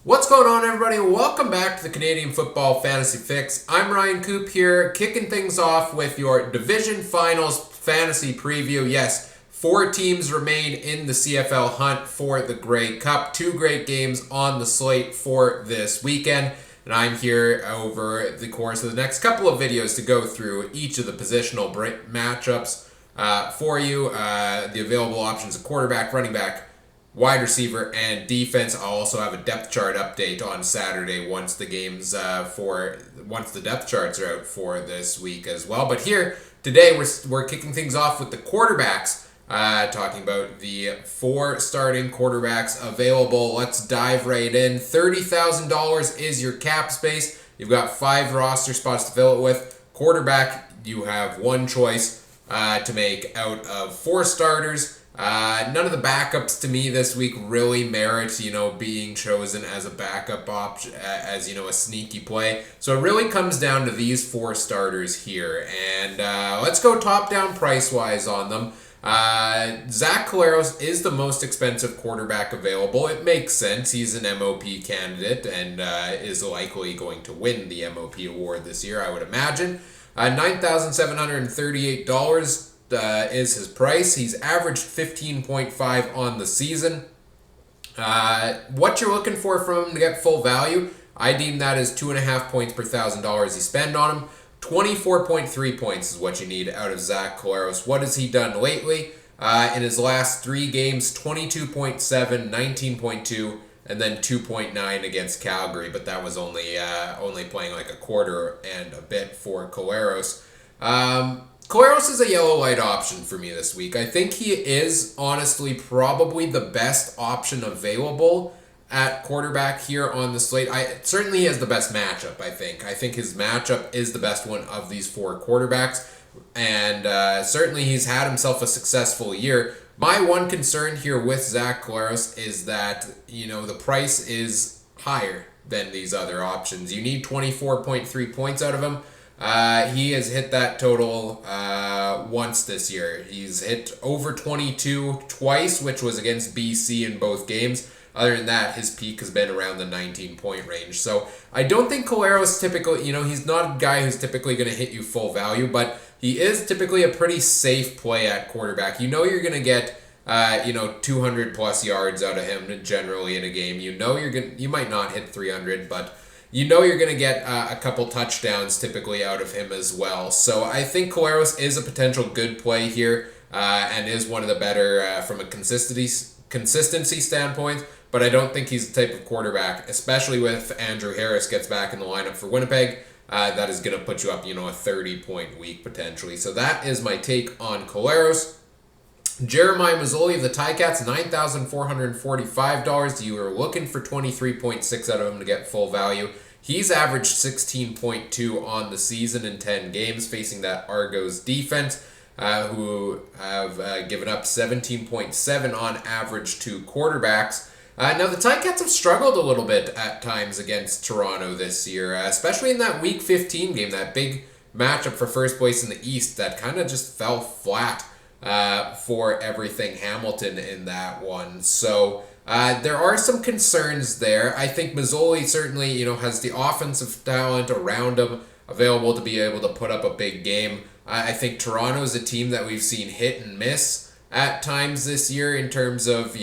What's going on, everybody? Welcome back to the Canadian Football Fantasy Fix. I'm Ryan Coop here, kicking things off with your Division Finals Fantasy Preview. Yes, 4 teams remain in the CFL hunt for the Grey Cup. 2 great games on the slate for this weekend. And I'm here over the course of the next couple of videos to go through each of the positional matchups for you. The available options of quarterback, running back, wide receiver, and defense. I'll also have a depth chart update on Saturday once the depth charts are out for this week as well. But here today we're kicking things off with the quarterbacks, talking about the 4 starting quarterbacks available. Let's dive right in. $30,000 is your cap space. You've got 5 roster spots to fill it with. Quarterback, you have 1 choice to make out of 4 starters. None of the backups to me this week really merit, being chosen as a backup option, as, a sneaky play. So it really comes down to these 4 starters here. And let's go top-down price-wise on them. Zach Collaros is the most expensive quarterback available. It makes sense. He's an MOP candidate and is likely going to win the MOP award this year, I would imagine. $9,738 is his price. He's averaged 15.5 on the season. What you're looking for from him to get full value, I deem that as 2.5 points per $1,000 you spend on him. 24.3 points is what you need out of Zach Collaros. What has he done lately? In his last 3 games, 22.7, 19.2, and then 2.9 against Calgary, but that was only playing like a quarter and a bit for Collaros. Collaros is a yellow light option for me this week. I think he is honestly probably the best option available at quarterback here on the slate. Certainly he has the best matchup, I think. I think his matchup is the best one of these 4 quarterbacks. And certainly he's had himself a successful year. My one concern here with Zach Collaros is that, the price is higher than these other options. You need 24.3 points out of him. He has hit that total once this year. He's hit over 22 twice, which was against BC in both games. Other than that, his peak has been around the 19-point range. So I don't think Collaros typically, he's not a guy who's typically going to hit you full value, but he is typically a pretty safe play at quarterback. You're going to get 200 plus yards out of him generally in a game. You might not hit 300, but you're going to get a couple touchdowns typically out of him as well. So I think Collaros is a potential good play here and is one of the better from a consistency standpoint. But I don't think he's the type of quarterback, especially with Andrew Harris gets back in the lineup for Winnipeg, that is going to put you up, a 30-point week potentially. So that is my take on Collaros. Jeremiah Masoli of the Ticats, $9,445. You are looking for 23.6 out of him to get full value. He's averaged 16.2 on the season in 10 games, facing that Argos defense, who have given up 17.7 on average to quarterbacks. Now, the Ticats have struggled a little bit at times against Toronto this year, especially in that Week 15 game, that big matchup for first place in the East that kind of just fell flat for everything Hamilton in that one. So there are some concerns there. I think Masoli certainly, has the offensive talent around him available to be able to put up a big game. I think Toronto is a team that we've seen hit and miss at times this year in terms of,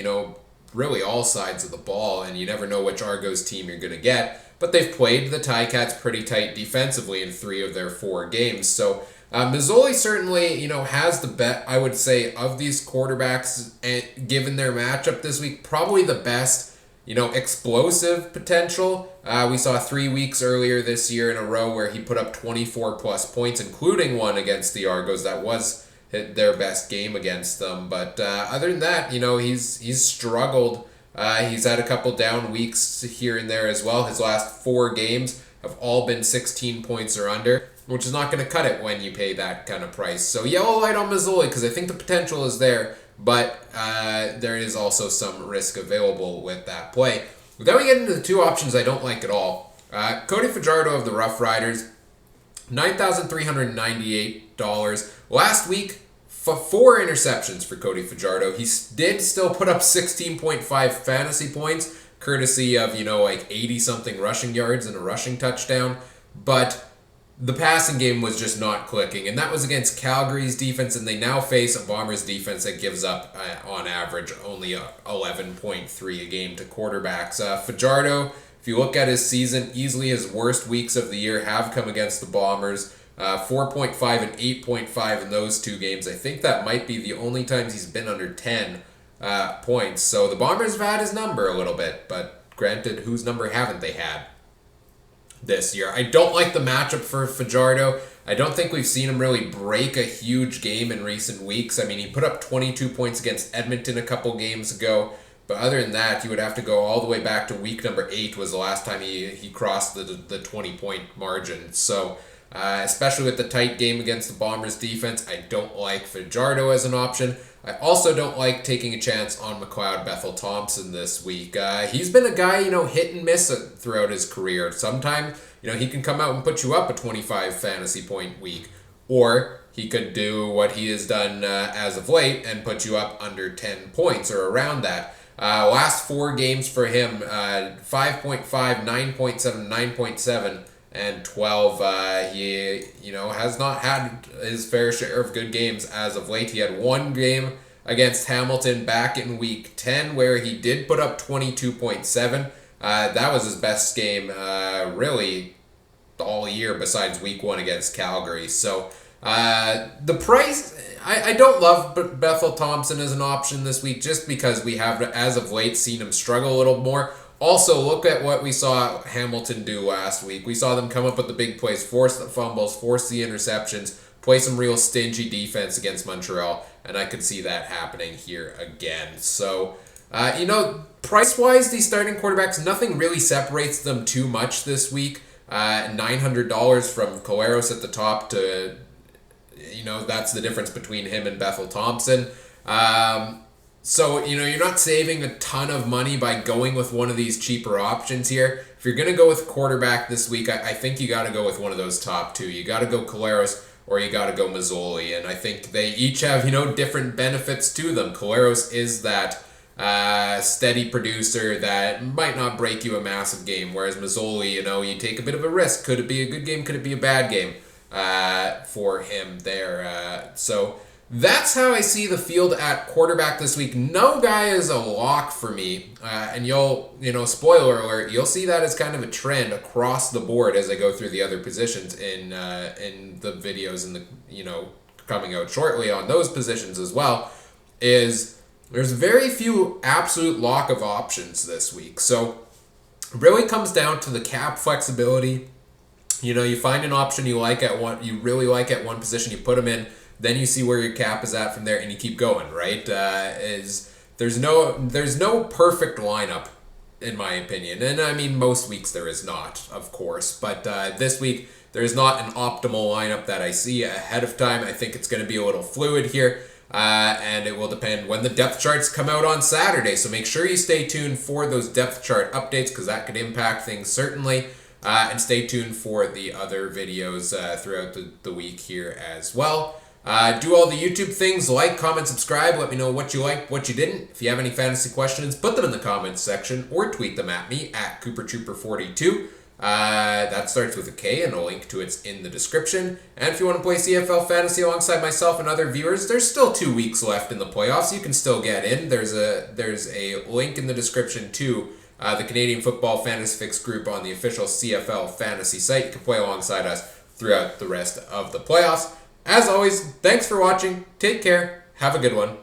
really all sides of the ball, and you never know which Argos team you're going to get. But they've played the Ticats pretty tight defensively in 3 of their 4 games. So Masoli certainly, has the bet, I would say, of these quarterbacks, and given their matchup this week, probably the best, explosive potential. We saw 3 weeks earlier this year in a row where he put up 24 plus points, including one against the Argos that was their best game against them. But other than that, he's struggled. He's had a couple down weeks here and there as well. His last 4 games have all been 16 points or under, which is not going to cut it when you pay that kind of price. So yellow light on Masoli because I think the potential is there, but there is also some risk available with that play. Then we get into the 2 options I don't like at all. Cody Fajardo of the Rough Riders, $9,398. Last week, 4 interceptions for Cody Fajardo. He did still put up 16.5 fantasy points, courtesy of, like 80-something rushing yards and a rushing touchdown. But the passing game was just not clicking, and that was against Calgary's defense, and they now face a Bombers defense that gives up, on average, only 11.3 a game to quarterbacks. Fajardo, if you look at his season, easily his worst weeks of the year have come against the Bombers. 4.5 and 8.5 in those two games. I think that might be the only times he's been under 10 points. So the Bombers have had his number a little bit, but granted, whose number haven't they had this year? I don't like the matchup for Fajardo. I don't think we've seen him really break a huge game in recent weeks. I mean, he put up 22 points against Edmonton a couple games ago, but other than that, you would have to go all the way back to week number 8 was the last time he crossed the 20-point margin. So, especially with the tight game against the Bombers defense, I don't like Fajardo as an option. I also don't like taking a chance on McLeod Bethel Thompson this week. He's been a guy, hit and miss throughout his career. Sometimes, he can come out and put you up a 25 fantasy point week. Or he could do what he has done as of late and put you up under 10 points or around that. Last 4 games for him, 5.5, 9.7, 9.7, and 12. He, has not had his fair share of good games as of late. He had one game against Hamilton back in week 10 where he did put up 22.7. That was his best game really all year besides week 1 against Calgary. So the price, I don't love Bethel Thompson as an option this week just because we have, as of late, seen him struggle a little more. Also, look at what we saw Hamilton do last week. We saw them come up with the big plays, force the fumbles, force the interceptions, play some real stingy defense against Montreal, and I could see that happening here again. So, price-wise, these starting quarterbacks, nothing really separates them too much this week. $900 from Collaros at the top to, that's the difference between him and Bethel Thompson. So, you're not saving a ton of money by going with one of these cheaper options here. If you're going to go with quarterback this week, I think you got to go with one of those top 2. You got to go Collaros or you got to go Mazzoli. And I think they each have, different benefits to them. Collaros is that steady producer that might not break you a massive game. Whereas Mazzoli, you take a bit of a risk. Could it be a good game? Could it be a bad game for him there? So that's how I see the field at quarterback this week. No guy is a lock for me. And you'll, spoiler alert, you'll see that as kind of a trend across the board as I go through the other positions in the videos and the, coming out shortly on those positions as well, is there's very few absolute lock of options this week. So it really comes down to the cap flexibility. You find an option you really like at one position, you put them in, then you see where your cap is at from there, and you keep going, right? There's no perfect lineup, in my opinion. And I mean, most weeks there is not, of course. But this week, there's not an optimal lineup that I see ahead of time. I think it's going to be a little fluid here. And it will depend when the depth charts come out on Saturday. So make sure you stay tuned for those depth chart updates because that could impact things certainly. And stay tuned for the other videos throughout the week here as well. Do all the YouTube things, like, comment, subscribe. Let me know what you liked, what you didn't. If you have any fantasy questions, put them in the comments section or tweet them at me at CooperTrooper42. That starts with a K and a link to it's in the description. And if you want to play CFL Fantasy alongside myself and other viewers, there's still 2 weeks left in the playoffs. You can still get in. There's a link in the description to the Canadian Football Fantasy Fix group on the official CFL Fantasy site. You can play alongside us throughout the rest of the playoffs. As always, thanks for watching. Take care. Have a good one.